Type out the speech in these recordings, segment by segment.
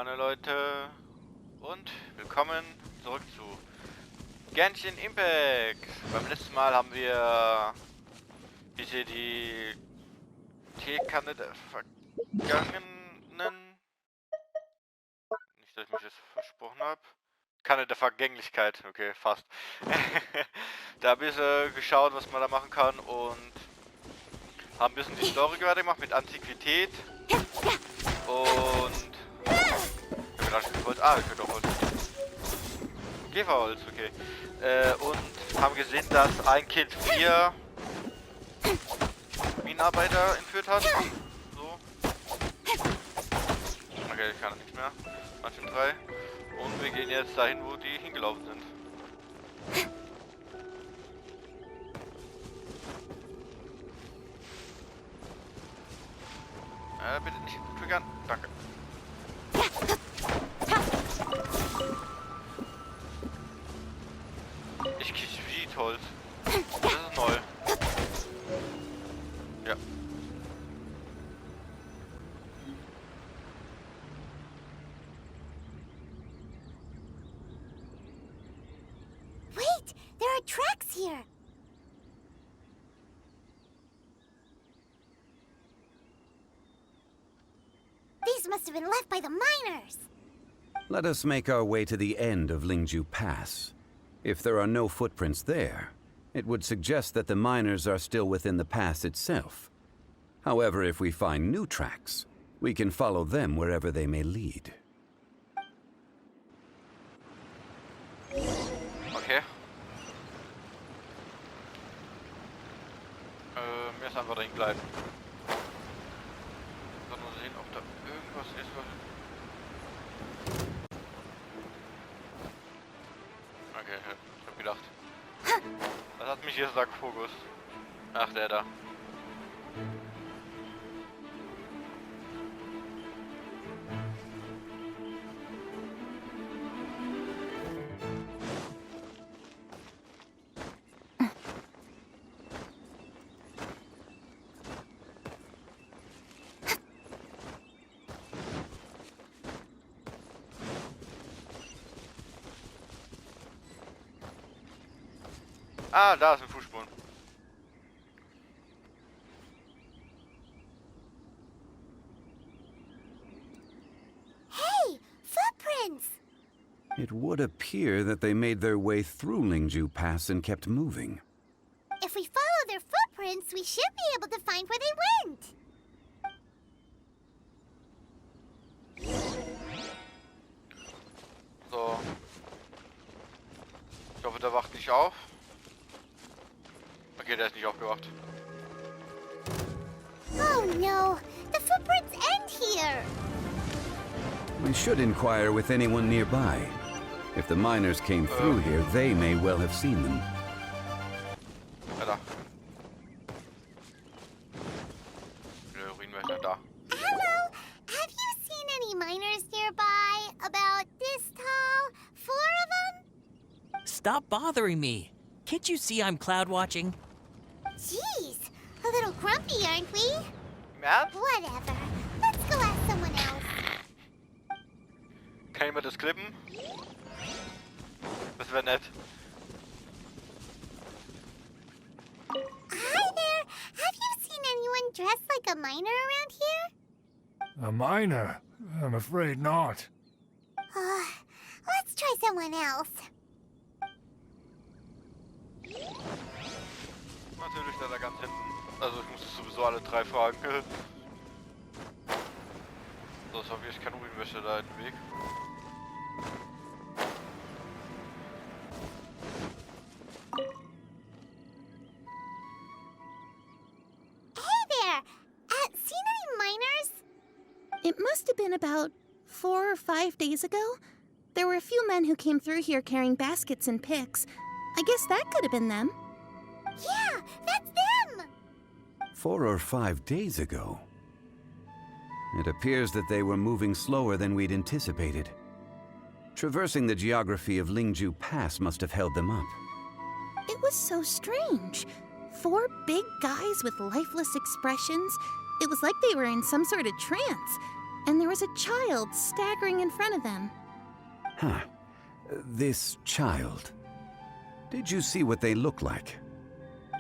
meine Leute, und willkommen zurück zu Genshin Impact. Beim letzten Mal haben wir hier die Teekanne der Vergangenen, nicht, dass ich mich das versprochen habe, Kanne der Vergänglichkeit, okay, fast. Da habe ich geschaut, was man da machen kann, und haben ein bisschen die Story weitergemacht mit Antiquität und ich könnte auch Holz. Käferholz, okay. Und haben gesehen, dass ein Kind 4 Minenarbeiter entführt hat. So. Okay, ich kann nichts mehr. Manchen 3. Und wir gehen jetzt dahin, wo die hingelaufen sind. Bitte nicht triggern. Danke. Ich krieg Holz. Das ist neu. Ja. Wait, there are tracks here. These must have been left by the miners. Let us make our way to the end of Lingju Pass. If there are no footprints there, it would suggest that the miners are still within the pass itself. However, if we find new tracks, we can follow them wherever they may lead. Okay. Mir ist einfach drin bleiben. Mal sehen, ob da irgendwas ist, was... Okay, ich hab gedacht. Was hat mich hier gesagt, Fokus? Ach, der da. Ah, da ist ein Fußspuren. Hey, footprints! It would appear that they made their way through Lingju Pass and kept moving. If we follow their footprints, we should be able to find where they went. So. Ich hoffe, der wacht nicht auf. Okay, der ist nicht aufgewacht. Oh no, the footprints end here. We should inquire with anyone nearby. If the miners came through here, they may well have seen them. Ja, da. Urinwässer da. Hello, have you seen any miners nearby? About this tall? 4 of them? Stop bothering me. Can't you see I'm cloud watching? Jeez, a little grumpy, aren't we? Mad? Whatever. Let's go ask someone else. Kann jemand das klippen? Das wäre nett. Hi there. Have you seen anyone dressed like a miner around here? A miner? I'm afraid not. Let's try someone else. Natürlich da ganz hinten. Also ich muss sowieso alle 3 fragen. So, es war wirklich keine Urinwäsche da in den Weg. Hey there. Seen any miners? It must have been about 4 or 5 days ago. There were a few men who came through here carrying baskets and picks. I guess that could have been them. Yeah, that's them. 4 or 5 days ago. It appears that they were moving slower than we'd anticipated. Traversing the geography of Lingju Pass must have held them up. It was so strange. 4 big guys with lifeless expressions. It was like they were in some sort of trance. and there was a child staggering in front of them. Huh. This child. Did you see what they look like?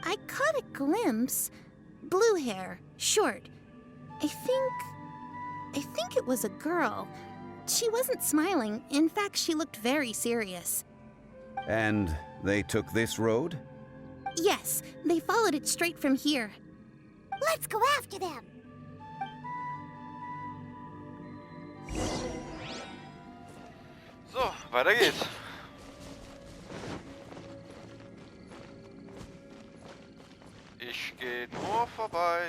I caught a glimpse. Blue hair, short. I think it was a girl. She wasn't smiling. In fact, she looked very serious. And they took this road? Yes, they followed it straight from here. Let's go after them. So, weiter geht's. Ich gehe nur vorbei.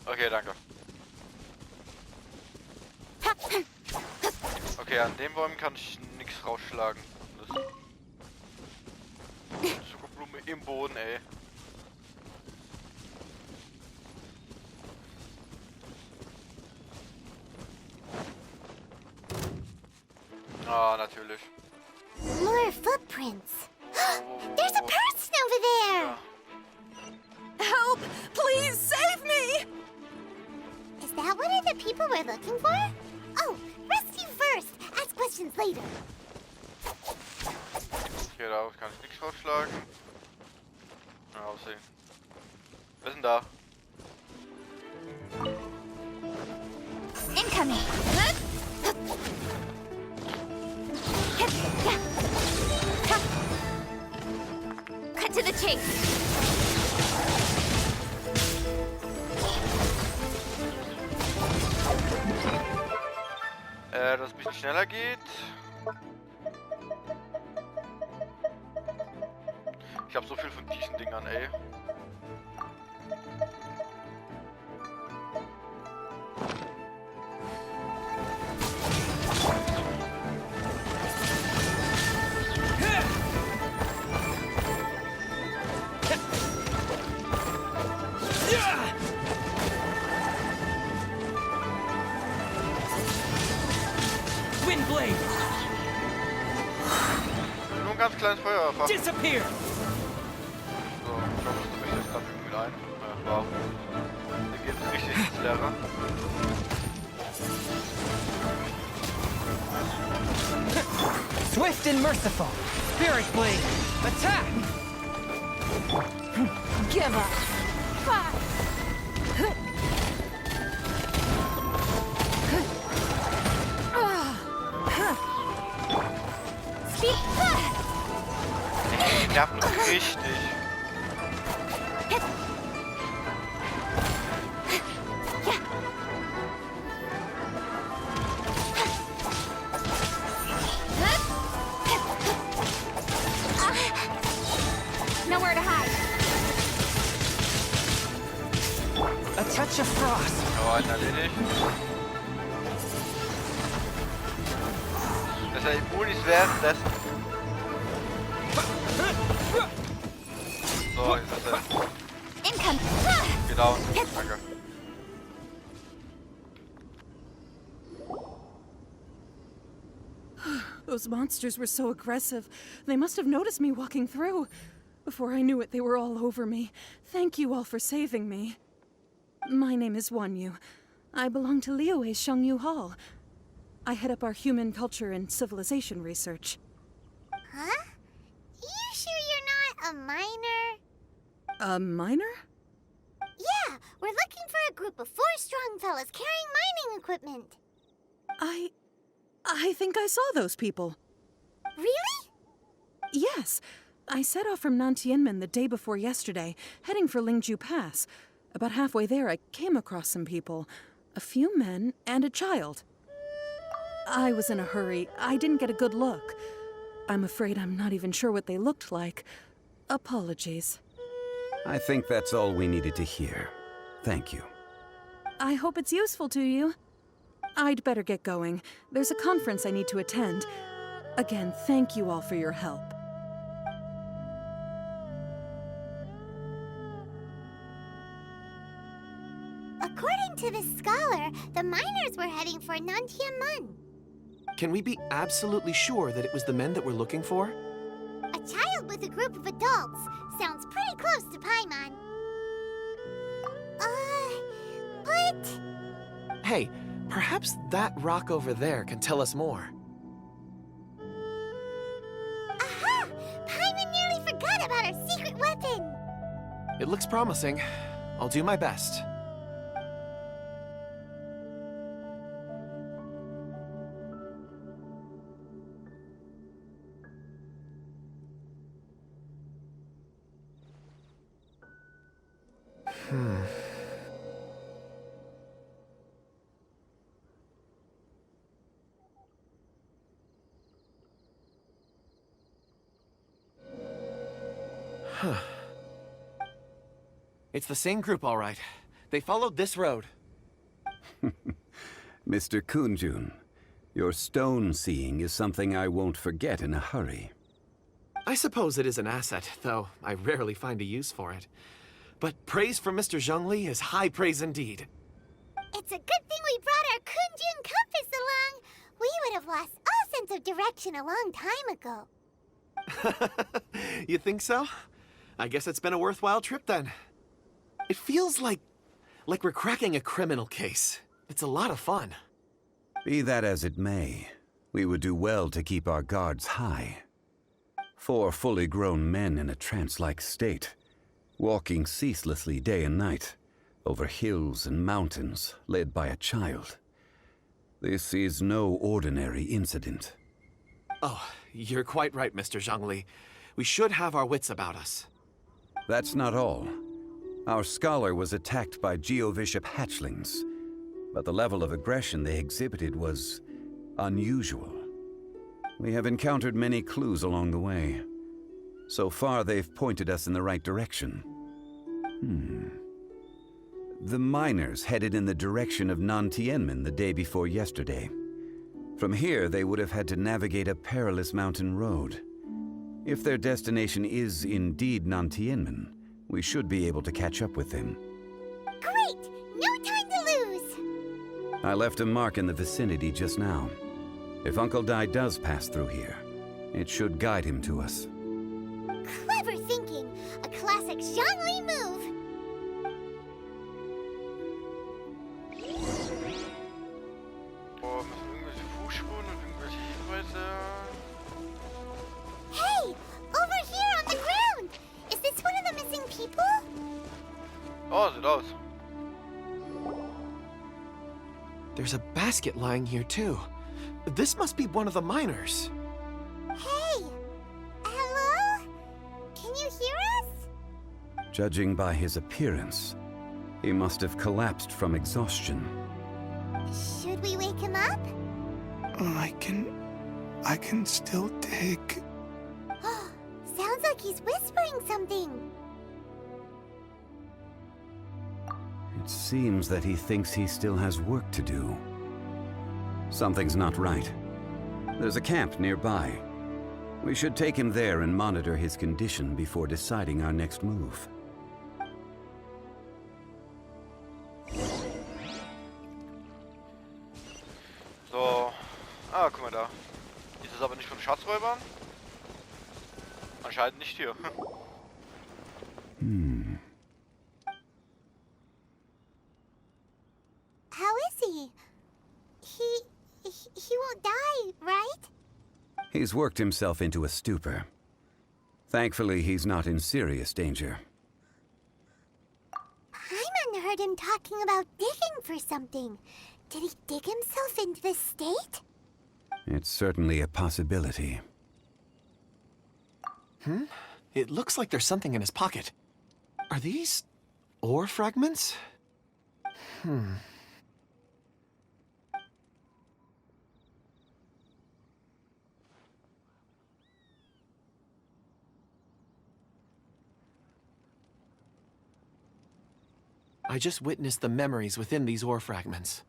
Okay, danke. Okay, an den Bäumen kann ich nichts rausschlagen. Das Zuckerblume im Boden, ey. Ah, natürlich. More footprints. There's a person over there. Ja. Help! Please save me! Is that one of the people we're looking for? Oh, rescue first. Ask questions later. Okay, daraus kann ich nichts rausschlagen. Mal aussehen. Wer ist denn da? Incoming. Cut to the chase. Dass es ein bisschen schneller geht. Ich habe so viel von diesen Dingern, ey. Windblade! Nur ein ganz kleines Feuerwerfer. Disappear! So, ich hoffe, das bricht jetzt gerade irgendwie mit ein. Ja, wow. Der geht jetzt richtig ins Leere. Swift and merciful. Spirit blade. Attack! Give up. Die nerven richtig. Nowhere to hide. A touch of frost. Aber einen erledigt. Dass er immun ist währenddessen. So, jetzt ist er. Incoming. Genau. Danke. Those monsters were so aggressive. They must have noticed me walking through. Before I knew it, they were all over me. Thank you all for saving me. My name is Wanyu. I belong to Liyue's Shengyu Hall. I head up our human culture and civilization research. Huh? You sure you're not a miner? A miner? Yeah, we're looking for a group of 4 strong fellas carrying mining equipment. I think I saw those people. Really? Yes. I set off from Nantianmen the day before yesterday, heading for Lingju Pass. About halfway there, I came across some people. A few men and a child. I was in a hurry. I didn't get a good look. I'm afraid I'm not even sure what they looked like. Apologies. I think that's all we needed to hear. Thank you. I hope it's useful to you. I'd better get going. There's a conference I need to attend. Again, thank you all for your help. According to this scholar, the miners were heading for Nantianmen. Can we be absolutely sure that it was the men that we're looking for? A child with a group of adults. Sounds pretty close to Paimon. But Hey, perhaps that rock over there can tell us more. Aha! Paimon nearly forgot about our secret weapon! It looks promising. I'll do my best. It's the same group, all right. They followed this road. Mr. Kunjun, your stone seeing is something I won't forget in a hurry. I suppose it is an asset, though I rarely find a use for it. But praise from Mr. Zohngli is high praise indeed. It's a good thing we brought our Kunjun compass along. We would have lost all sense of direction a long time ago. You think so? I guess it's been a worthwhile trip then. It feels like we're cracking a criminal case. It's a lot of fun. Be that as it may, we would do well to keep our guards high. 4 fully grown men in a trance-like state, walking ceaselessly day and night, over hills and mountains, led by a child. This is no ordinary incident. Oh, you're quite right, Mr. Zohngli. We should have our wits about us. That's not all. Our scholar was attacked by Geovishap hatchlings, but the level of aggression they exhibited was unusual. We have encountered many clues along the way. So far, they've pointed us in the right direction. The miners headed in the direction of Nantianmen the day before yesterday. From here, they would have had to navigate a perilous mountain road. If their destination is indeed Nantianmen, we should be able to catch up with them. Great! No time to lose! I left a mark in the vicinity just now. If Uncle Dai does pass through here, it should guide him to us. Clever thinking! A classic Zohngli move! Oh, müssen irgendwelche Fußspuren und irgendwelche Hinweise. Hey! Over here on the ground! Is this one of the missing people? Oh, sieht aus. There's a basket lying here too. This must be one of the miners. Hey! Hello? Can you hear us? Judging by his appearance, he must have collapsed from exhaustion. Should we wake him up? I can still dig. Sounds like he's whispering something. It seems that he thinks he still has work to do. Something's not right. There's a camp nearby. We should take him there and monitor his condition before deciding our next move. So. Ah, guck mal da. Ist es aber nicht von Schatzräubern? Anscheinend nicht hier. How is he? He won't die, right? He's worked himself into a stupor. Thankfully, he's not in serious danger. Paimon heard him talking about digging for something. Did he dig himself into this state? It's certainly a possibility. It looks like there's something in his pocket. Are these ore fragments? I just witnessed the memories within these ore fragments.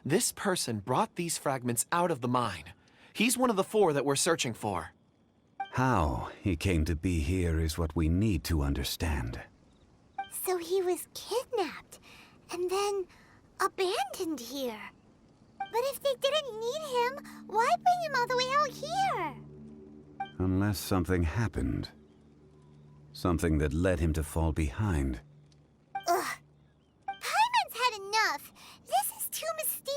This person brought these fragments out of the mine. He's one of the 4 that we're searching for. How he came to be here is what we need to understand. So he was kidnapped and then abandoned here. But if they didn't need him, why bring him all the way out here? Unless something happened. Something that led him to fall behind. Ugh. Paimon's had enough. This is too mysterious.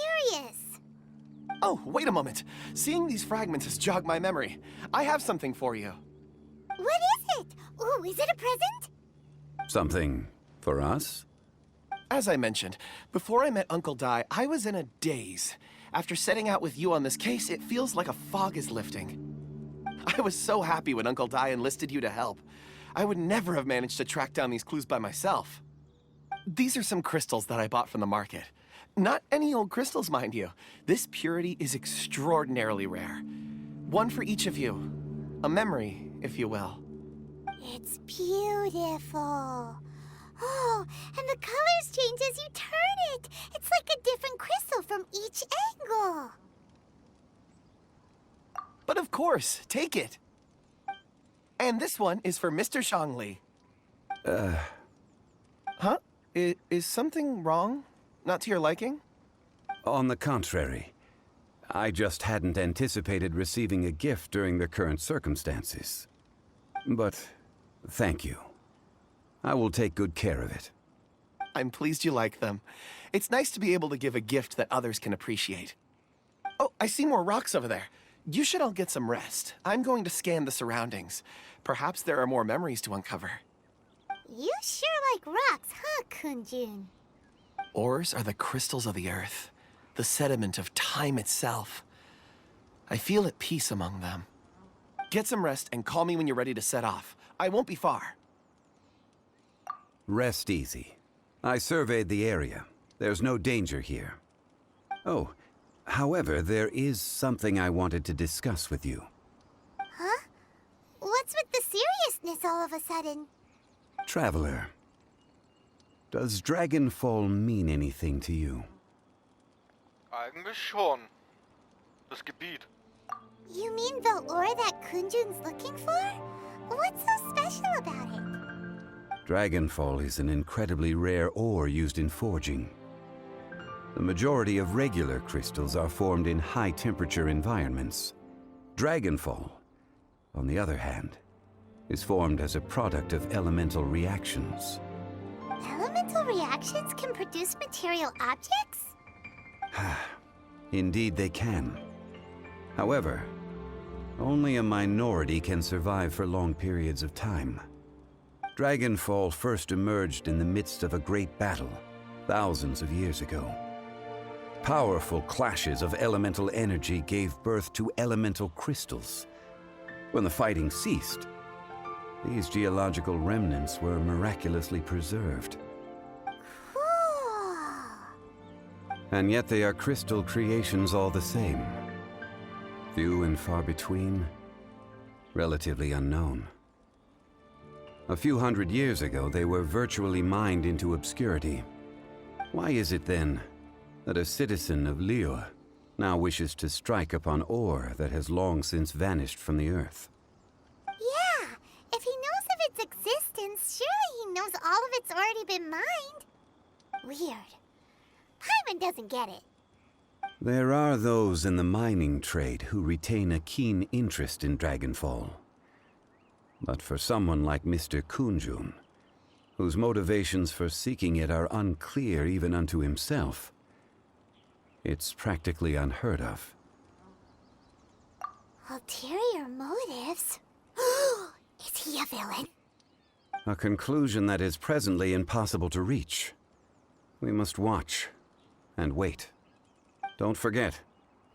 Oh, wait a moment. Seeing these fragments has jogged my memory. I have something for you. What is it? Ooh, is it a present? Something for us? As I mentioned, before I met Uncle Dai, I was in a daze. After setting out with you on this case, it feels like a fog is lifting. I was so happy when Uncle Dai enlisted you to help. I would never have managed to track down these clues by myself. These are some crystals that I bought from the market. Not any old crystals, mind you. This purity is extraordinarily rare. One for each of you. A memory, if you will. It's beautiful. Oh, and the colors change as you turn it. It's like a different crystal from each angle. But of course, take it. And this one is for Mr. Zohngli. Huh? Is something wrong? Not to your liking? On the contrary, I just hadn't anticipated receiving a gift during the current circumstances. But thank you. I will take good care of it. I'm pleased you like them. It's nice to be able to give a gift that others can appreciate. Oh, I see more rocks over there. You should all get some rest. I'm going to scan the surroundings. Perhaps there are more memories to uncover. You sure like rocks, huh, Kunjun? Ores are the crystals of the earth, the sediment of time itself. I feel at peace among them. Get some rest and call me when you're ready to set off. I won't be far. Rest easy. I surveyed the area. There's no danger here. Oh, however, there is something I wanted to discuss with you. Huh? What's with the seriousness all of a sudden? Traveler, does Dragonfall mean anything to you? Eigentlich schon. Das Gebiet. You mean the ore that Kunjun's looking for? What's so special about it? Dragonfall is an incredibly rare ore used in forging. The majority of regular crystals are formed in high-temperature environments. Dragonfall, on the other hand, is formed as a product of elemental reactions. Elemental reactions can produce material objects? Indeed they can. However, only a minority can survive for long periods of time. Dragonfall first emerged in the midst of a great battle, thousands of years ago. Powerful clashes of elemental energy gave birth to elemental crystals. When the fighting ceased, these geological remnants were miraculously preserved. Cool. And yet they are crystal creations all the same. Few and far between, relatively unknown. A few hundred years ago, they were virtually mined into obscurity. Why is it then that a citizen of Liyue now wishes to strike upon ore that has long since vanished from the earth? Yeah, if he knows of its existence, surely he knows all of it's already been mined. Weird. Paimon doesn't get it. There are those in the mining trade who retain a keen interest in Dragonfall. But for someone like Mr. Kunjun, whose motivations for seeking it are unclear even unto himself, it's practically unheard of. Ulterior motives? Is he a villain? A conclusion that is presently impossible to reach. We must watch and wait. Don't forget,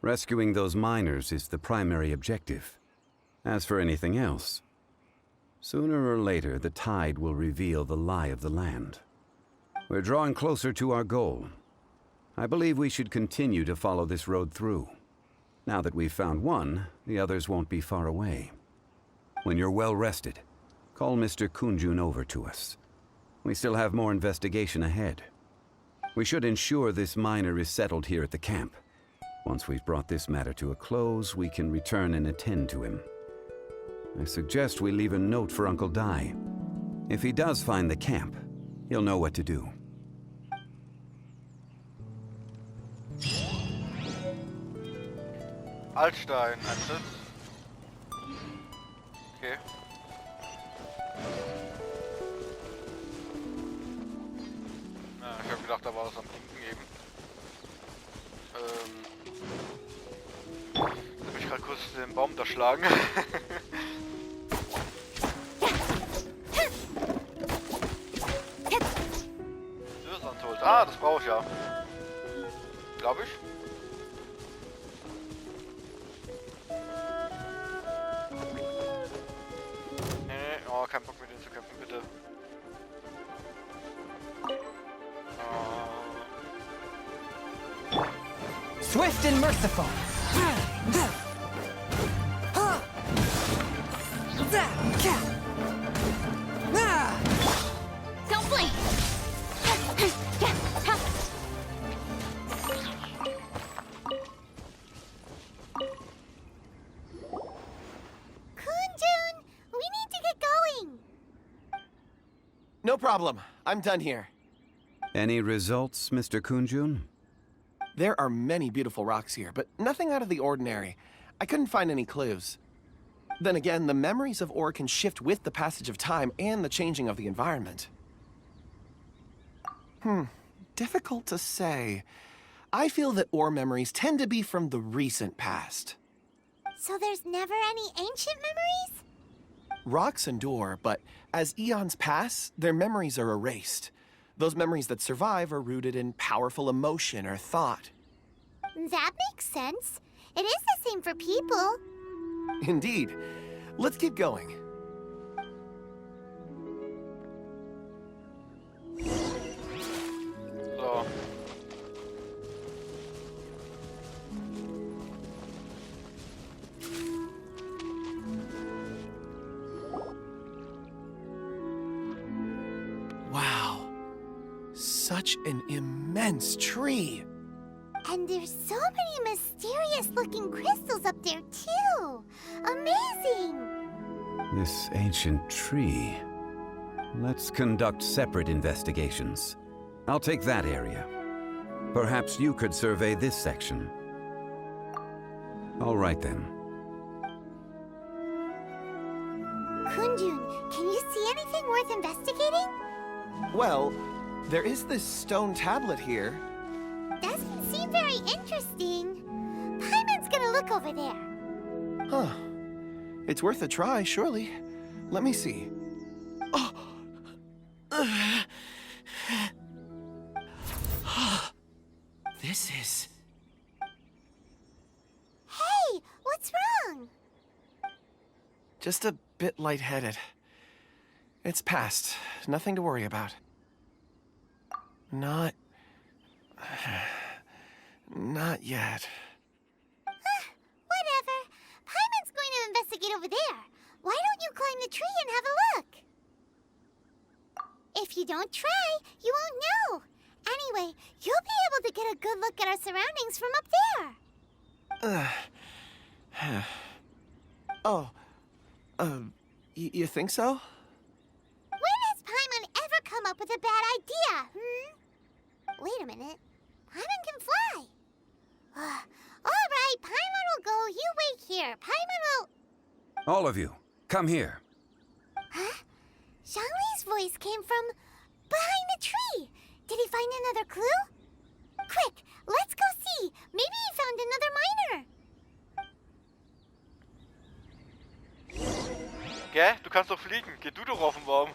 rescuing those miners is the primary objective. As for anything else, sooner or later the tide will reveal the lie of the land. We're drawing closer to our goal. I believe we should continue to follow this road through. Now that we've found one, the others won't be far away. When you're well rested, call Mr. Kunjun over to us. We still have more investigation ahead. We should ensure this miner is settled here at the camp. Once we've brought this matter to a close, we can return and attend to him. I suggest we leave a note for Uncle Dai. If he does find the camp, he'll know what to do. Azhdaha in Einsatz. Okay. Ich habe gedacht, da war was am Blinken eben. ich gerade kurz den Baum da schlagen. Ah, das brauche ich ja. Glaube ich. Nee, oh, kein Bock mit denen zu kämpfen, bitte. Swift and merciful. Don't blink! Kunjun, we need to get going. No problem. I'm done here. Any results, Mr. Kunjun? There are many beautiful rocks here, but nothing out of the ordinary. I couldn't find any clues. Then again, the memories of ore can shift with the passage of time and the changing of the environment. Difficult to say. I feel that ore memories tend to be from the recent past. So there's never any ancient memories? Rocks endure, but as eons pass, their memories are erased. Those memories that survive are rooted in powerful emotion or thought. That makes sense. It is the same for people. Indeed. Let's keep going. So. Wow. Such an immense tree. And there's so many mysterious-looking crystals up there, too. Amazing! This ancient tree. Let's conduct separate investigations. I'll take that area. Perhaps you could survey this section. All right then. Kunjun, can you see anything worth investigating? Well, there is this stone tablet here. Doesn't seem very interesting. Paimon's gonna look over there. Huh. It's worth a try, surely. Let me see. Oh. This is... Hey, what's wrong? just a bit lightheaded. It's past. Nothing to worry about. Not yet. Whatever. Paimon's going to investigate over there. Why don't you climb the tree and have a look? If you don't try, you won't know. Anyway, you'll be able to get a good look at our surroundings from up there. You think so? When has Paimon ever come up with a bad idea, Wait a minute. Paimon can fly. All right, Paimon will go. You wait here. Paimon will... All of you, come here. Huh? Zhongli's voice came from behind the tree. Did he find another clue? Quick, let's go see. Maybe he found another miner. Gell? Du kannst doch fliegen. Geh du doch auf den Baum.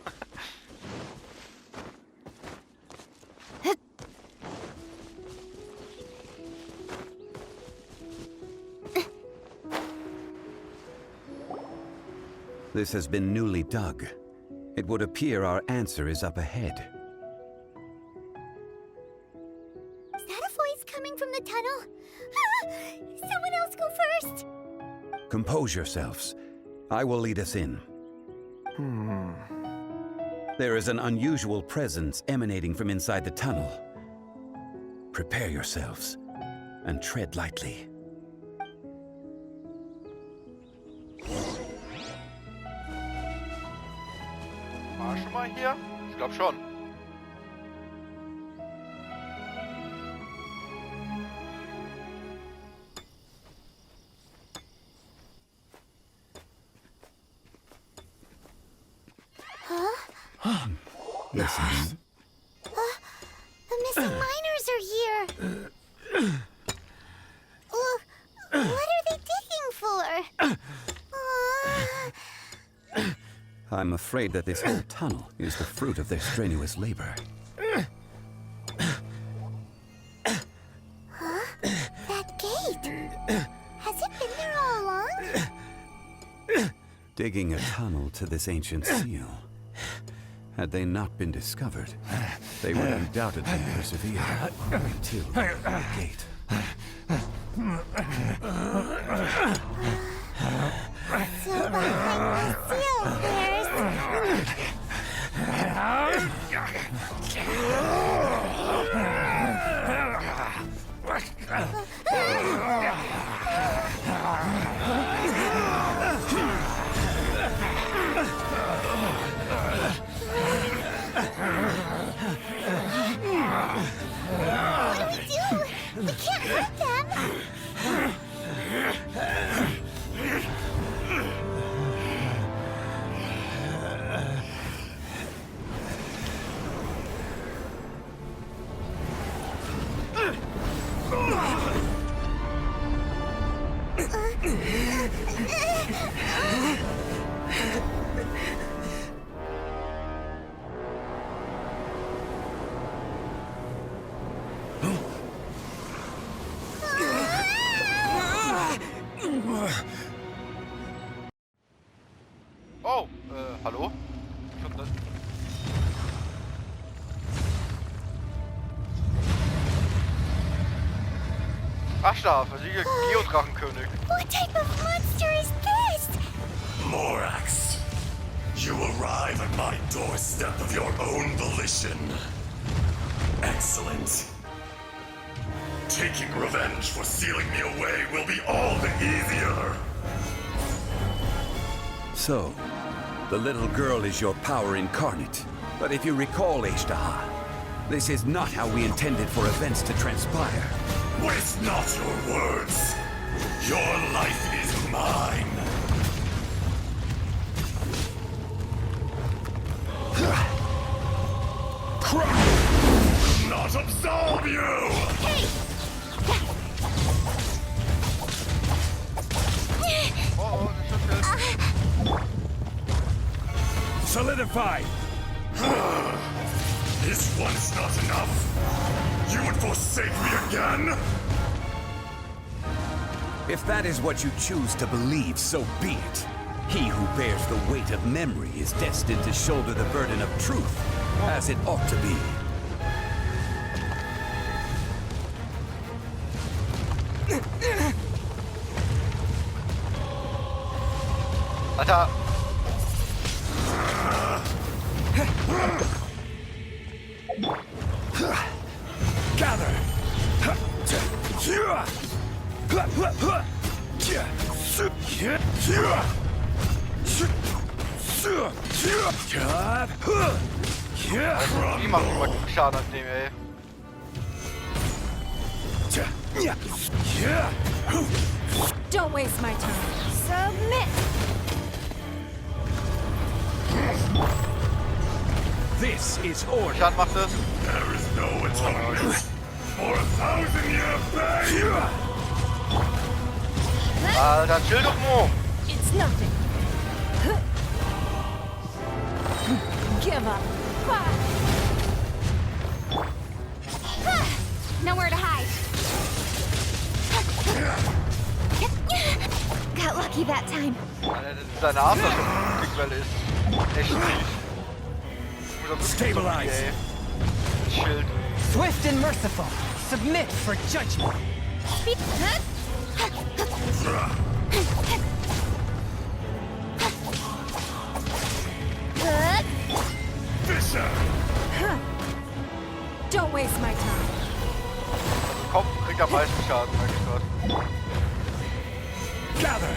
This has been newly dug. It would appear our answer is up ahead. Is that a voice coming from the tunnel? Someone else go first. Compose yourselves. I will lead us in. There is an unusual presence emanating from inside the tunnel. Prepare yourselves and tread lightly. War schon mal hier? Ich glaube schon. Listen. The missing miners are here. What are they digging for? I'm afraid that this whole tunnel is the fruit of their strenuous labor. Huh? That gate! Has it been there all along? Digging a tunnel to this ancient seal. Had they not been discovered, they would undoubtedly persevere until the gate. So behind the seal, there's... What do we do? We can't hurt them! Oh, hallo? Schon das? Azhdaha, versiegelt Geodrachenkönig. What type of monster is this? Morax, you arrive at my doorstep of your own volition. Excellent. Taking revenge for sealing me away will be all the easier. So, the little girl is your power incarnate. But if you recall, Azhdaha, this is not how we intended for events to transpire. Waste not your words. Your life is mine. Will not absolve you! Hey! Oh, das ist schön. Solidify! This one's not enough. You would forsake me again? If that is what you choose to believe, so be it. He who bears the weight of memory is destined to shoulder the burden of truth, as it ought to be. Alter! Gather! Die machen immer Schaden an dem, ey. Don't waste my time. Submit! This is order. Schaden macht es. There is no atonement for 1,000-year pain! Alter, chill doch mal. It's nothing. Give up. Nowhere to hide. Got lucky that time. Seine Afterschwelle ist echt tief. Stabilize. Schild. Swift and merciful. Submit for judgment. Fisher! Don't waste my time. Kopf kriegt am meisten Schaden, merke ich gerade. Gather!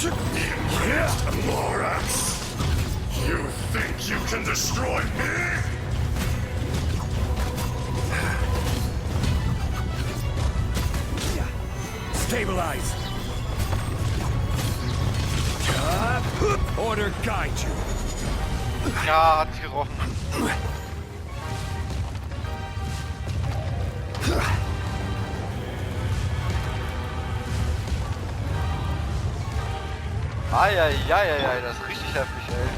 Enraged Morax! You think you can destroy me? Stabilize! Order guide you. Ja, hat gerochen. Eieieiei, das ist richtig heftig, ey.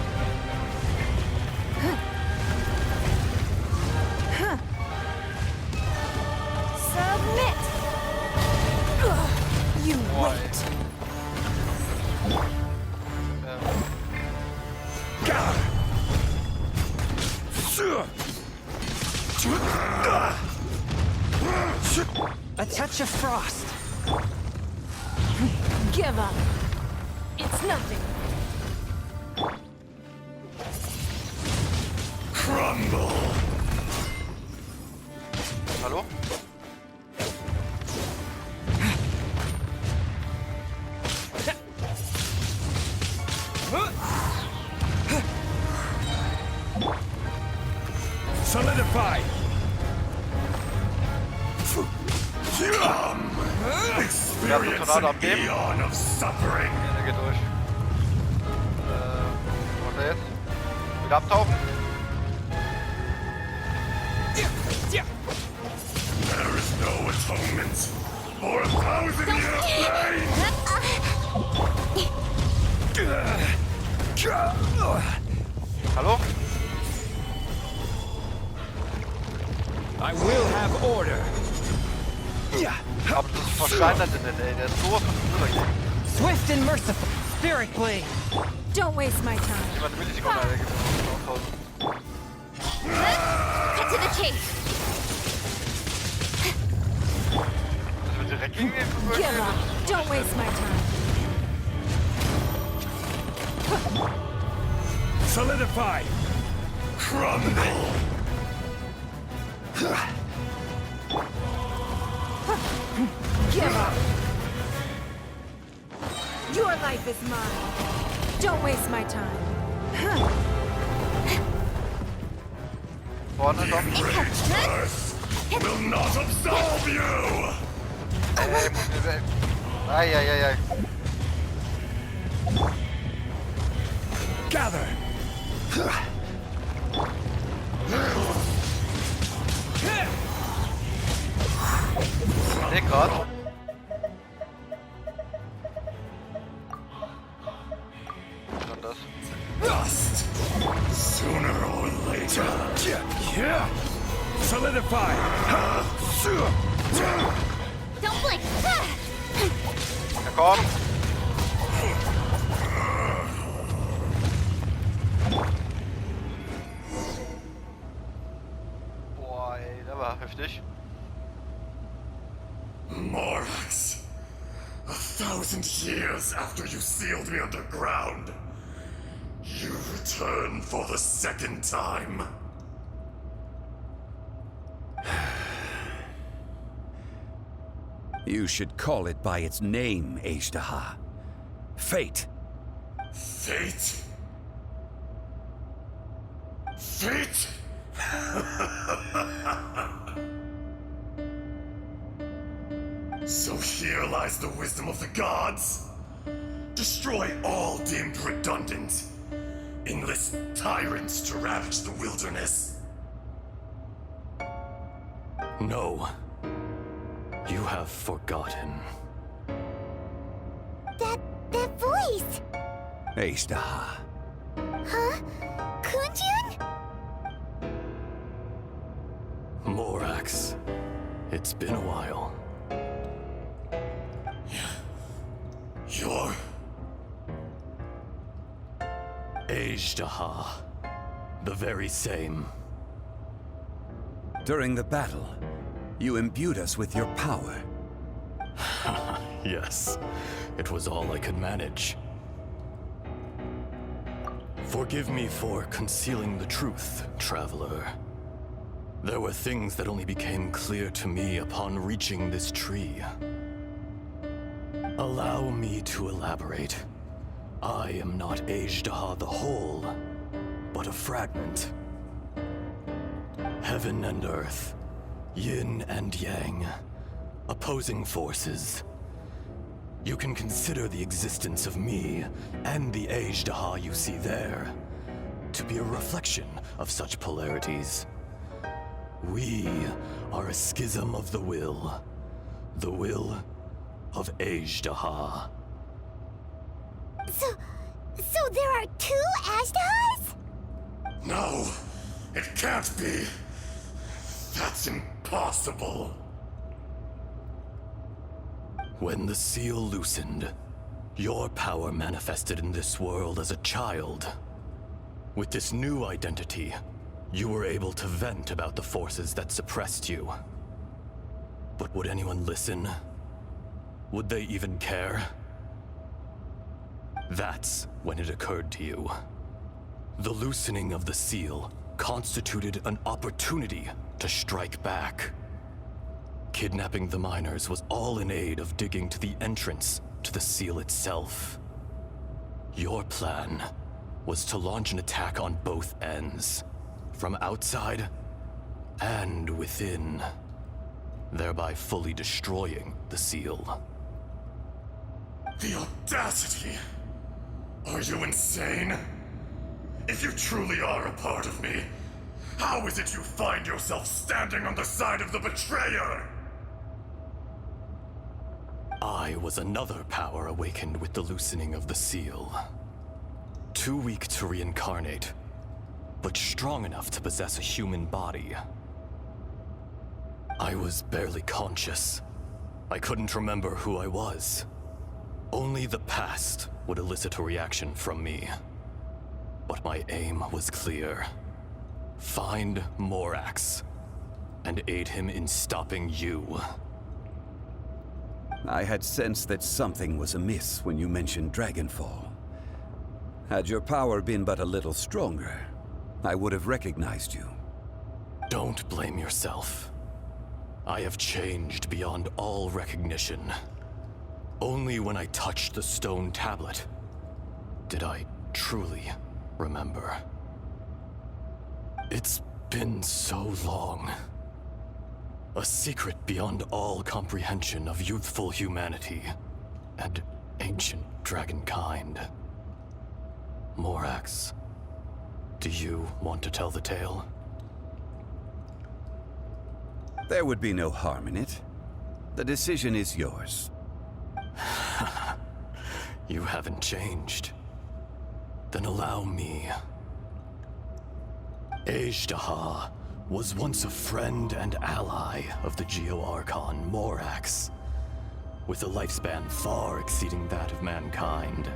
Submit! You wait! A touch of frost. Give up! It's nothing! Crumble! Hallo? Solidify! Come! Experience an eon of suffering! Der geht durch. Was macht er jetzt? Wieder abtauchen? There is no atonement for 1,000 years of pain! Hallo? I will have order. Aber das ist versteinert in den, ey. Der ist sowas von drüber. Swift and merciful. Spirit blade. Don't waste my time. Jemand eine Millisekunde, der gibt es aufhausen. Cut to the chase! Das wird direkt gegen den Give up! Don't waste my time. Solidify! Crumble! Give up! Your life is mine. Don't waste my time. Vorne, komm. Earth will not absolve you! Eieiei. Gather! Nee, grad. Was ist das? Dust! Sooner or later. Solidify! Don't blink! Ja, komm. Boah, ey, der war heftig. Morax, 1,000 years after you sealed me underground, you return for the second time. You should call it by its name, Azhdaha. Fate. Fate? Fate? So here lies the wisdom of the gods. Destroy all deemed redundant. Enlist tyrants to ravage the wilderness. No. You have forgotten. That voice! Azhdaha. Huh? Kunjun? Morax. It's been a while. You're... Azhdaha. The very same. During the battle, you imbued us with your power. Yes. It was all I could manage. Forgive me for concealing the truth, traveler. There were things that only became clear to me upon reaching this tree. Allow me to elaborate. I am not Azhdaha the whole, but a fragment. Heaven and earth, yin and yang, opposing forces. You can consider the existence of me and the Azhdaha you see there to be a reflection of such polarities. We are a schism of the will of Azhdaha. So there are 2 Azdahas? No, it can't be. That's impossible. When the seal loosened, your power manifested in this world as a child. With this new identity, you were able to vent about the forces that suppressed you. But would anyone listen? Would they even care? That's when it occurred to you. The loosening of the seal constituted an opportunity to strike back. Kidnapping the miners was all in aid of digging to the entrance to the seal itself. Your plan was to launch an attack on both ends, from outside and within, thereby fully destroying the seal. The audacity! Are you insane? If you truly are a part of me, how is it you find yourself standing on the side of the betrayer? I was another power awakened with the loosening of the seal. Too weak to reincarnate, but strong enough to possess a human body. I was barely conscious. I couldn't remember who I was. Only the past would elicit a reaction from me. But my aim was clear. Find Morax, and aid him in stopping you. I had sensed that something was amiss when you mentioned Dragonfall. Had your power been but a little stronger, I would have recognized you. Don't blame yourself. I have changed beyond all recognition. Only when I touched the stone tablet did I truly remember. It's been so long. A secret beyond all comprehension of youthful humanity and ancient dragonkind. Morax, do you want to tell the tale? There would be no harm in it. The decision is yours. You haven't changed. Then allow me. Azhdaha was once a friend and ally of the Geo-Archon Morax, with a lifespan far exceeding that of mankind.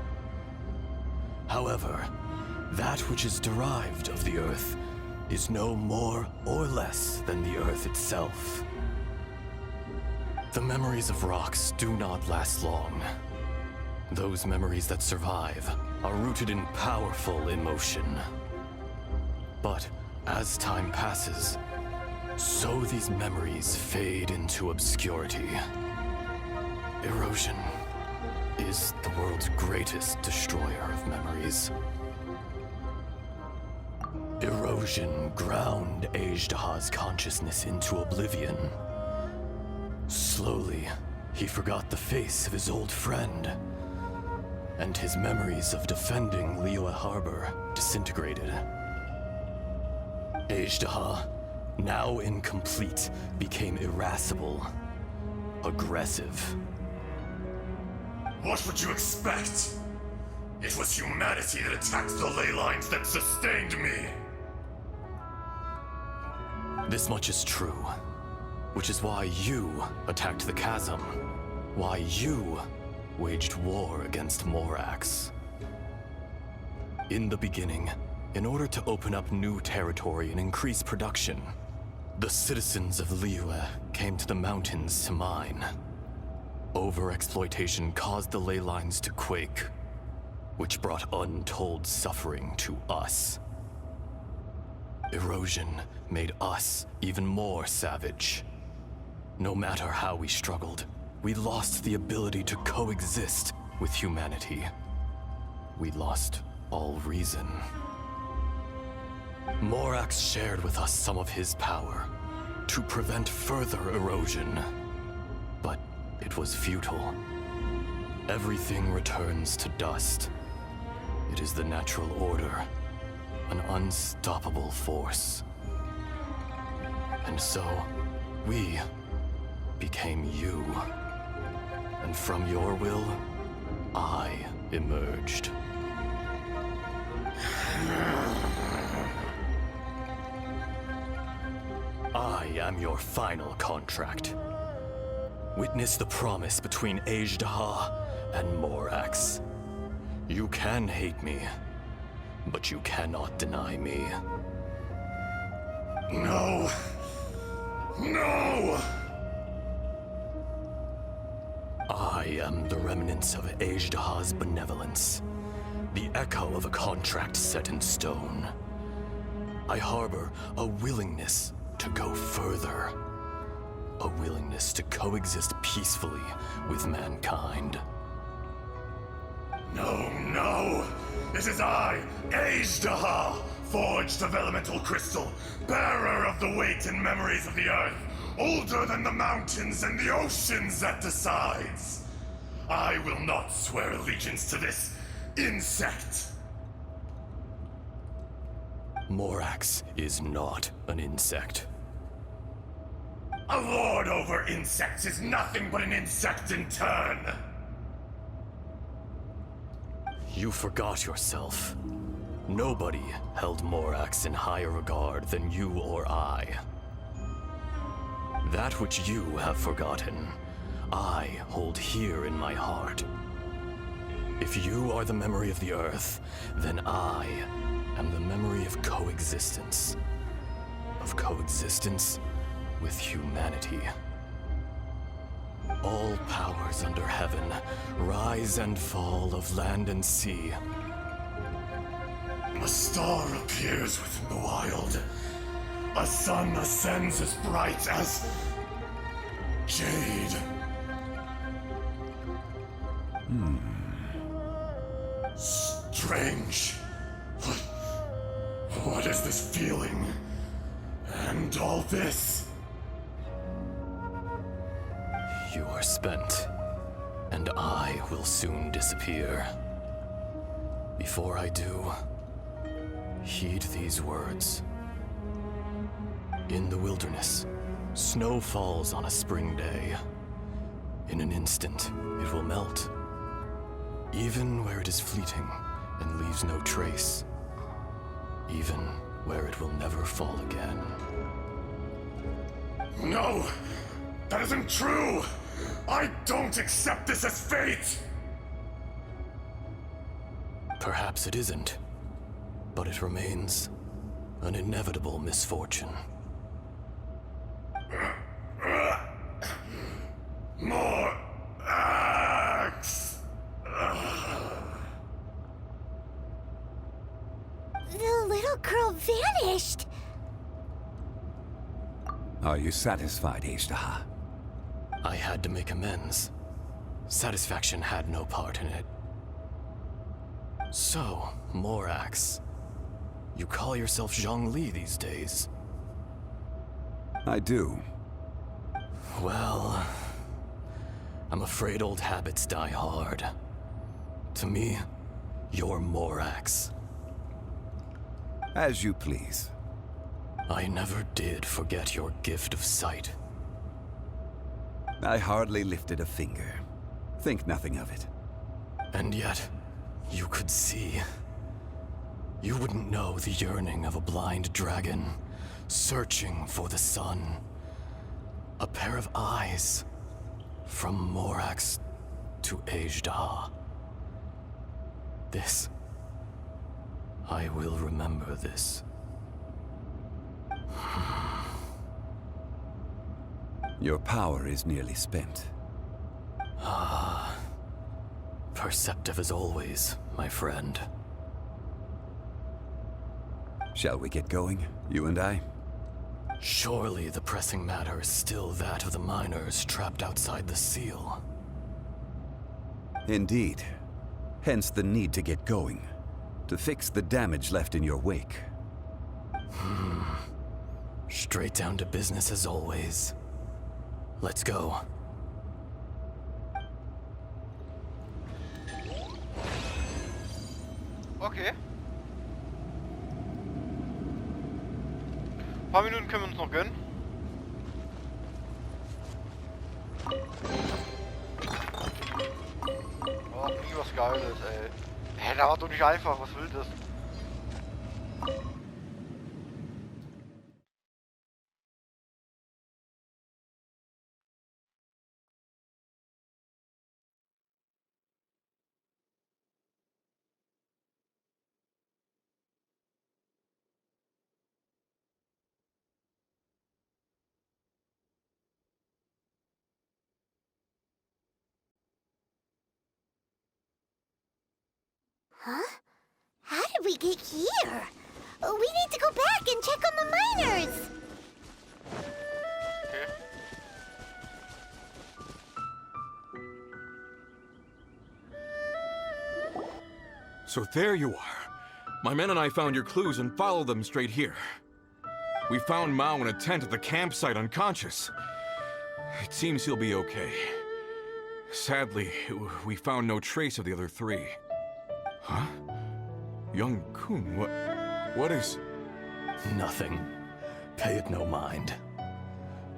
However, that which is derived of the Earth is no more or less than the Earth itself. The memories of rocks do not last long. Those memories that survive are rooted in powerful emotion. But as time passes, so these memories fade into obscurity. Erosion is the world's greatest destroyer of memories. Erosion ground Azhdaha's consciousness into oblivion. Slowly, he forgot the face of his old friend, and his memories of defending Liyue Harbor disintegrated. Azhdaha, now incomplete, became irascible, aggressive. What would you expect? It was humanity that attacked the ley lines that sustained me. This much is true, which is why you attacked the chasm, why you waged war against Morax. In the beginning, in order to open up new territory and increase production, the citizens of Liyue came to the mountains to mine. Overexploitation caused the ley lines to quake, which brought untold suffering to us. Erosion made us even more savage. No matter how we struggled, we lost the ability to coexist with humanity. We lost all reason. Morax shared with us some of his power to prevent further erosion, but it was futile. Everything returns to dust. It is the natural order, an unstoppable force. And so, we became you. And from your will, I emerged. I am your final contract. Witness the promise between Azhdaha and Morax. You can hate me, but you cannot deny me. No. No! I am the remnants of Azhdaha's benevolence, the echo of a contract set in stone. I harbor a willingness to go further, a willingness to coexist peacefully with mankind. No! It is I, Azhdaha, forged of elemental crystal, bearer of the weight and memories of the earth, older than the mountains and the oceans that decides. I will not swear allegiance to this insect. Morax is not an insect. A lord over insects is nothing but an insect in turn. You forgot yourself. Nobody held Morax in higher regard than you or I. That which you have forgotten, I hold here in my heart. If you are the memory of the Earth, then I am the memory of coexistence. Of coexistence with humanity. All powers under heaven, rise and fall of land and sea. A star appears within the wild. A sun ascends as bright as jade. Strange. What is this feeling? And all this? You are spent, and I will soon disappear. Before I do, heed these words. In the wilderness, snow falls on a spring day. In an instant, it will melt. Even where it is fleeting and leaves no trace. Even where it will never fall again. No! That isn't true! I don't accept this as fate! Perhaps it isn't, but it remains an inevitable misfortune. More axe! The little girl vanished! Are you satisfied, Azhdaha? I had to make amends. Satisfaction had no part in it. So, Morax, you call yourself Zohngli these days? I do. Well, I'm afraid old habits die hard. To me, you're Morax. As you please. I never did forget your gift of sight. I hardly lifted a finger. Think nothing of it. And yet, you could see. You wouldn't know the yearning of a blind dragon, searching for the sun. A pair of eyes, from Morax to Azhdaha. This, I will remember this. Your power is nearly spent. Ah, perceptive as always, my friend. Shall we get going, you and I? Surely the pressing matter is still that of the miners trapped outside the seal. Indeed. Hence the need to get going. To fix the damage left in your wake. Straight down to business as always. Let's go. Okay. Ein paar Minuten können wir uns noch gönnen. Oh, nie was Geiles, ey. Hä, da war doch nicht einfach, was will das? Huh? How did we get here? We need to go back and check on the miners. Okay. So there you are. My men and I found your clues and followed them straight here. We found Mao in a tent at the campsite unconscious. It seems he'll be okay. Sadly, we found no trace of the other three. Huh? Young Kun, what is... Nothing. Pay it no mind.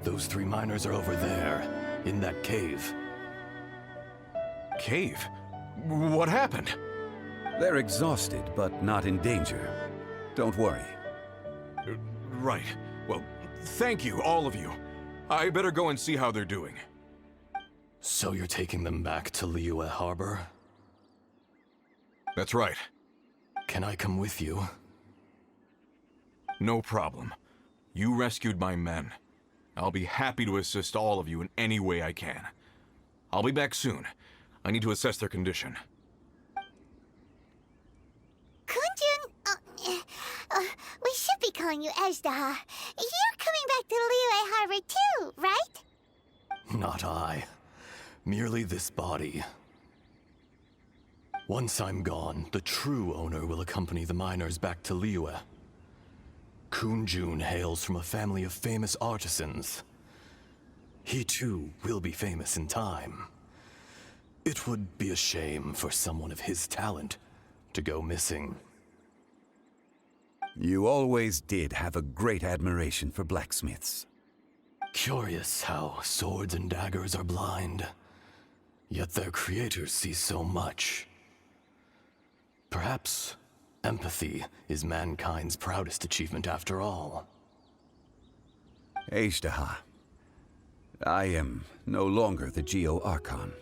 Those three miners are over there, in that cave. Cave? What happened? They're exhausted, but not in danger. Don't worry. Right. Well, thank you, all of you. I better go and see how they're doing. So you're taking them back to Liyue Harbor? That's right. Can I come with you? No problem. You rescued my men. I'll be happy to assist all of you in any way I can. I'll be back soon. I need to assess their condition. Kunjun, we should be calling you Azhdaha. You're coming back to Liyue Harbor too, right? Not I. Merely this body. Once I'm gone, the true owner will accompany the miners back to Liyue. Kunjun hails from a family of famous artisans. He too will be famous in time. It would be a shame for someone of his talent to go missing. You always did have a great admiration for blacksmiths. Curious how swords and daggers are blind, yet their creators see so much. Perhaps empathy is mankind's proudest achievement after all. Azhdaha, I am no longer the Geo-Archon.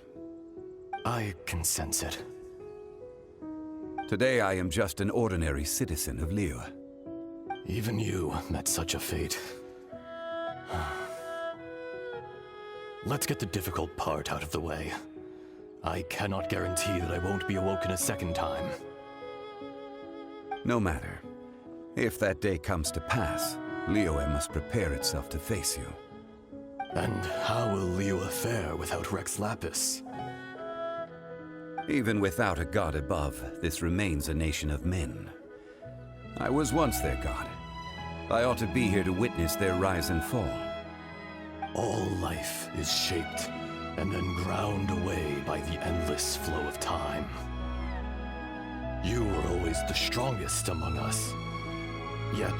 I can sense it. Today I am just an ordinary citizen of Liyue. Even you met such a fate. Let's get the difficult part out of the way. I cannot guarantee that I won't be awoken a second time. No matter. If that day comes to pass, Liyue must prepare itself to face you. And how will Liyue fare without Rex Lapis? Even without a god above, this remains a nation of men. I was once their god. I ought to be here to witness their rise and fall. All life is shaped and then ground away by the endless flow of time. You were always the strongest among us. Yet,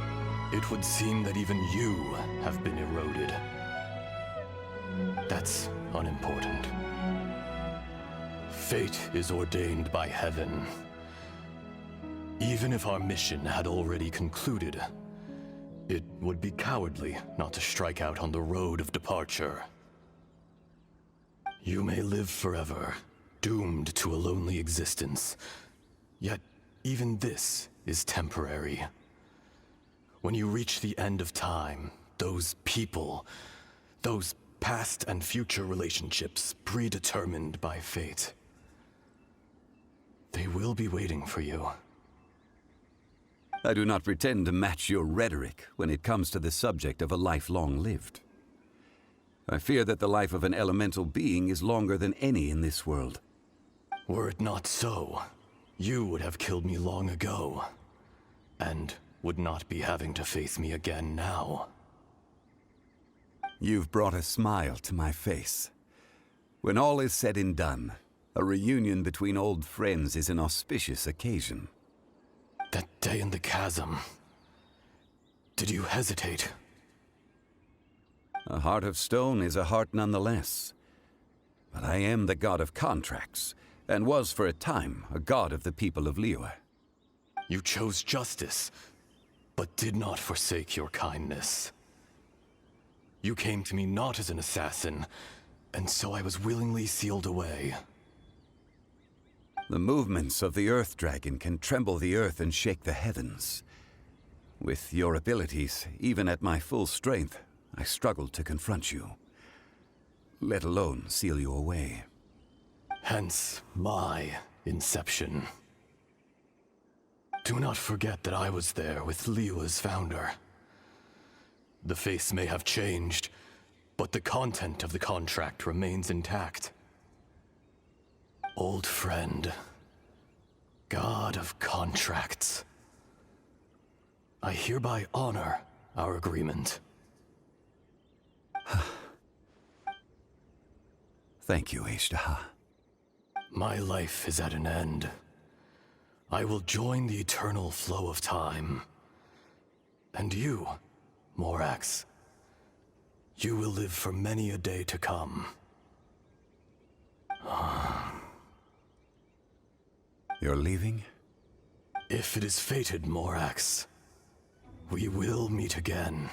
it would seem that even you have been eroded. That's unimportant. Fate is ordained by heaven. Even if our mission had already concluded, it would be cowardly not to strike out on the road of departure. You may live forever, doomed to a lonely existence. Yet, even this is temporary. When you reach the end of time, those people, those past and future relationships predetermined by fate, they will be waiting for you. I do not pretend to match your rhetoric when it comes to the subject of a life long lived. I fear that the life of an elemental being is longer than any in this world. Were it not so, you would have killed me long ago, and would not be having to face me again now. You've brought a smile to my face. When all is said and done, a reunion between old friends is an auspicious occasion. That day in the chasm, did you hesitate? A heart of stone is a heart nonetheless. But I am the god of contracts, and was for a time a god of the people of Liyue. You chose justice, but did not forsake your kindness. You came to me not as an assassin, and so I was willingly sealed away. The movements of the Earth Dragon can tremble the earth and shake the heavens. With your abilities, even at my full strength, I struggled to confront you, let alone seal you away. Hence my inception. Do not forget that I was there with Liyue's founder. The face may have changed, but the content of the contract remains intact. Old friend, God of contracts, I hereby honor our agreement. Thank you, Azhdaha. My life is at an end. I will join the eternal flow of time. And you, Morax, you will live for many a day to come. You're leaving? If it is fated, Morax, we will meet again.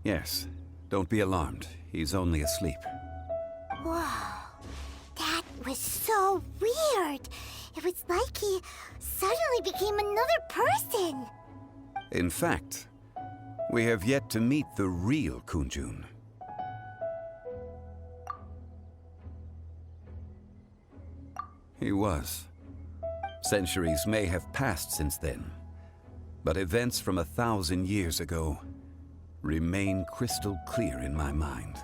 Yes. Don't be alarmed. He's only asleep. Whoa. That was so weird. It was like he suddenly became another person. In fact, we have yet to meet the real Kunjun. He was. Centuries may have passed since then, but events from 1,000 years ago remain crystal clear in my mind.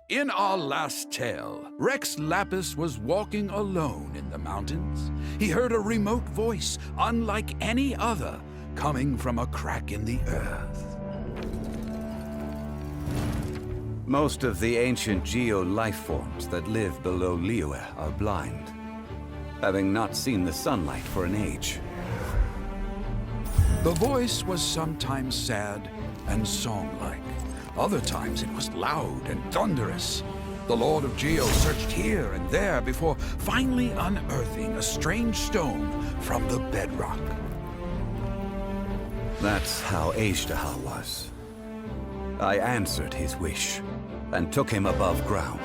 In our last tale, Rex Lapis was walking alone in the mountains. He heard a remote voice, unlike any other, coming from a crack in the earth. Most of the ancient geo-life forms that live below Liyue are blind, having not seen the sunlight for an age. The voice was sometimes sad and song-like. Other times it was loud and thunderous. The Lord of Geo searched here and there before finally unearthing a strange stone from the bedrock. That's how Azhdaha was. I answered his wish and took him above ground.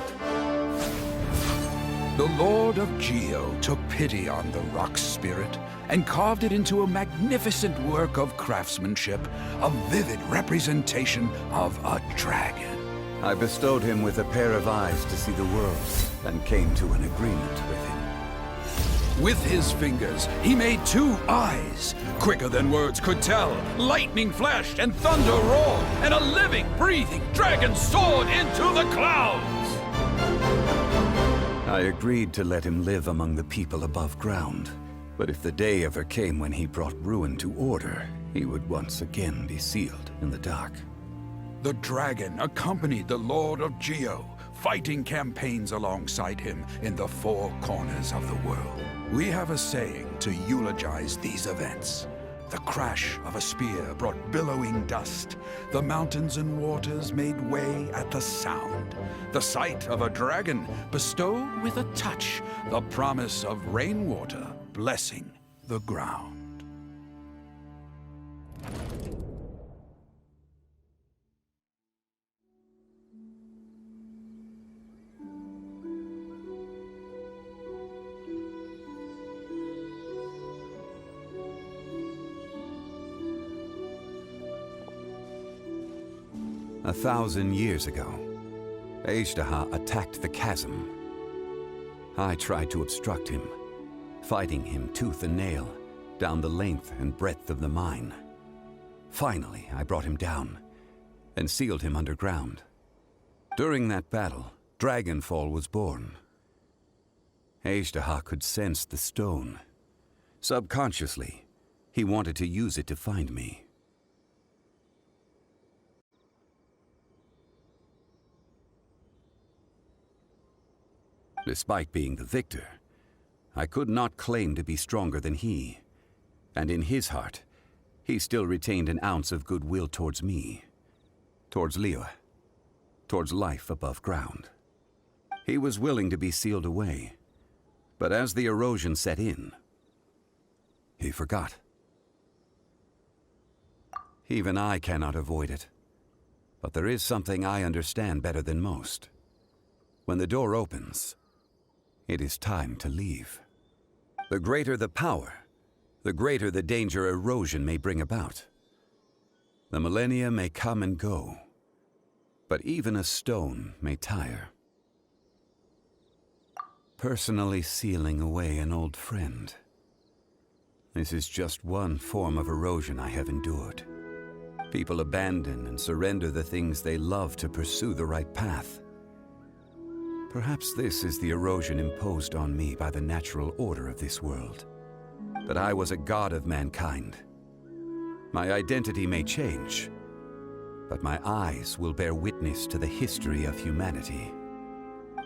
The Lord of Geo took pity on the rock spirit and carved it into a magnificent work of craftsmanship, a vivid representation of a dragon. I bestowed him with a pair of eyes to see the world and came to an agreement with him. With his fingers, he made 2 eyes, quicker than words could tell. Lightning flashed and thunder roared, and a living, breathing dragon soared into the clouds. I agreed to let him live among the people above ground. But if the day ever came when he brought ruin to order, he would once again be sealed in the dark. The dragon accompanied the Lord of Geo, fighting campaigns alongside him in the 4 corners of the world. We have a saying to eulogize these events. The crash of a spear brought billowing dust. The mountains and waters made way at the sound. The sight of a dragon bestowed with a touch the promise of rainwater blessing the ground. A 1,000 years ago, Azhdaha attacked the chasm. I tried to obstruct him, fighting him tooth and nail down the length and breadth of the mine. Finally, I brought him down and sealed him underground. During that battle, Dragonfall was born. Azhdaha could sense the stone. Subconsciously, he wanted to use it to find me. Despite being the victor, I could not claim to be stronger than he, And in his heart, he still retained an ounce of goodwill towards me, towards Liyue, towards life above ground. He was willing to be sealed away, but as the erosion set in, he forgot. Even I cannot avoid it, but there is something I understand better than most. When the door opens, it is time to leave. The greater the power, the greater the danger erosion may bring about. The millennia may come and go, but even a stone may tire. Personally sealing away an old friend. This is just one form of erosion I have endured. People abandon and surrender the things they love to pursue the right path. Perhaps this is the erosion imposed on me by the natural order of this world. That I was a god of mankind. My identity may change, but my eyes will bear witness to the history of humanity.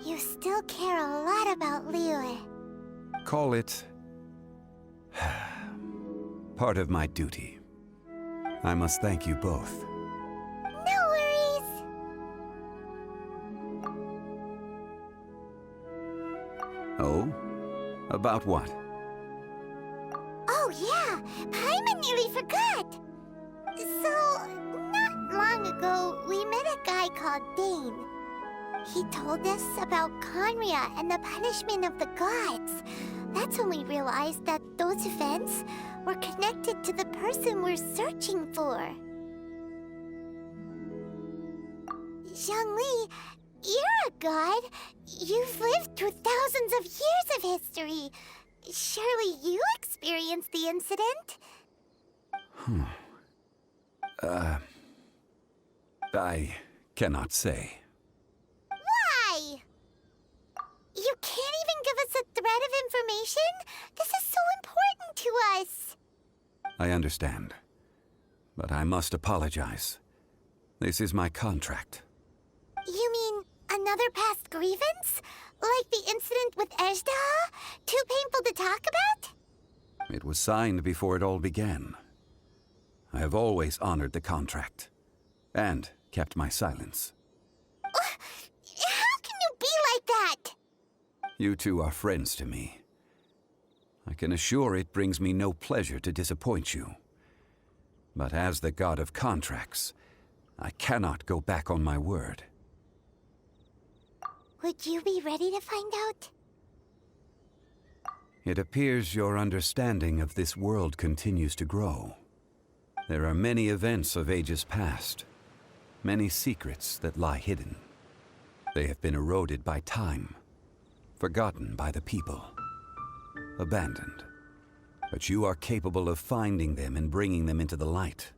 You still care a lot about Liyue. Call it part of my duty. I must thank you both. No worries. Oh? About what? Oh yeah, Paimon nearly forgot. So, not long ago, we met a guy called Dane. He told us about Khaenri'ah and the punishment of the gods. That's when we realized that those events were connected to the person we're searching for. Zohngli, you're a god. You've lived through thousands of years of history. Surely you experienced the incident? I cannot say. Why? You can't even give us a thread of information? This is so important to us. I understand. But I must apologize. This is my contract. You mean another past grievance? Like the incident with Azhdaha? Too painful to talk about? It was signed before it all began. I have always honored the contract. And kept my silence. How can you be like that? You two are friends to me. I can assure it brings me no pleasure to disappoint you. But as the god of contracts, I cannot go back on my word. Would you be ready to find out? It appears your understanding of this world continues to grow. There are many events of ages past, many secrets that lie hidden. They have been eroded by time, forgotten by the people, abandoned. But you are capable of finding them and bringing them into the light.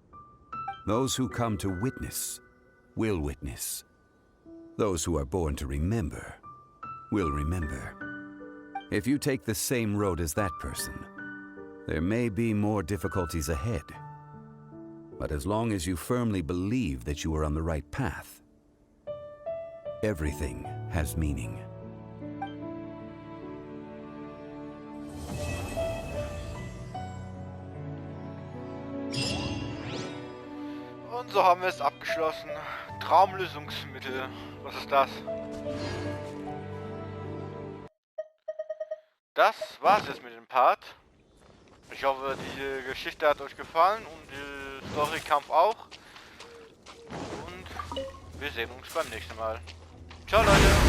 Those who come to witness will witness. Those who are born to remember will remember. If you take the same road as that person, there may be more difficulties ahead. But as long as you firmly believe that you are on the right path, everything has meaning. Und so haben wir es abgeschlossen. Traumlösungsmittel. Was ist das? Das war's jetzt mit dem Part. Ich hoffe, die Geschichte hat euch gefallen und die Story-Kampf auch. Und wir sehen uns beim nächsten Mal. Ciao, Leute!